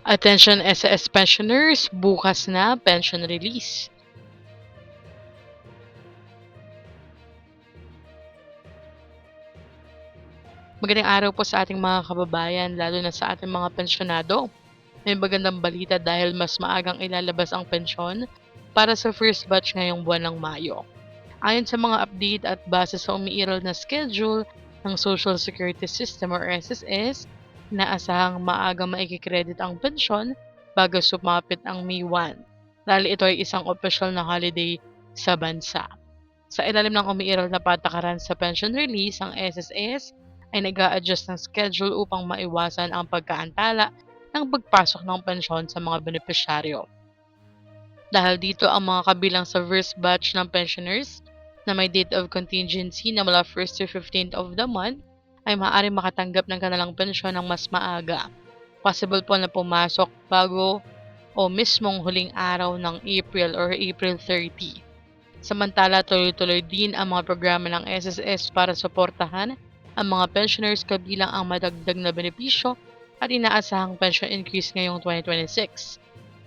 Attention SS pensioners, bukas na pension release. Magandang araw po sa ating mga kababayan, lalo na sa ating mga pensyonado. May magandang balita dahil mas maagang ilalabas ang pensyon para sa first batch ngayong buwan ng Mayo. Ayon sa mga update at base sa umiiral na schedule ng Social Security System or SSS, inaasahang maaga maikikredit ang pensyon bago sumapit ang May 1, dahil ito ay isang opisyal na holiday sa bansa. Sa ilalim ng umiiral na patakaran sa pension release, ang SSS ay nag-a-adjust ng schedule upang maiwasan ang pagkaantala ng pagpasok ng pensyon sa mga benepisyaryo. Dahil dito ang mga kabilang sa first batch ng pensioners na may date of contingency na mula 1st to 15th of the month ay maaaring makatanggap ng kanilang pensyon ng mas maaga. Possible po na pumasok bago o mismong huling araw ng April or April 30. Samantala, tuloy-tuloy din ang mga programa ng SSS para suportahan ang mga pensioners kabilang ang madagdag na benepisyo at inaasahang pension increase ngayong 2026.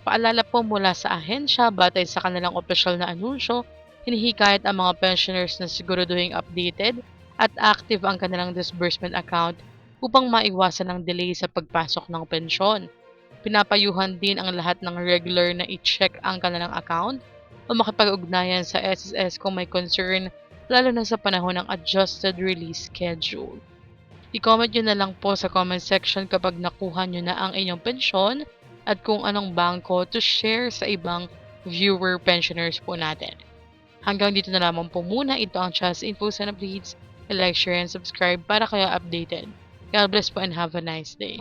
Paalala po mula sa ahensya, batay sa kanilang opisyal na anunsyo, hinihikayat ang mga pensioners na siguraduhin updated at active ang kanilang disbursement account upang maiwasan ang delay sa pagpasok ng pensyon. Pinapayuhan din ang lahat ng regular na i-check ang kanilang account o makipag-ugnayan sa SSS kung may concern, lalo na sa panahon ng adjusted release schedule. I-comment nyo na lang po sa comment section kapag nakuha nyo na ang inyong pensyon at kung anong bangko to share sa ibang viewer pensioners po natin. Hanggang dito na lamang po muna. Ito ang Chas Infos and Updates. Like, share, and subscribe para kayo updated. God bless po and have a nice day.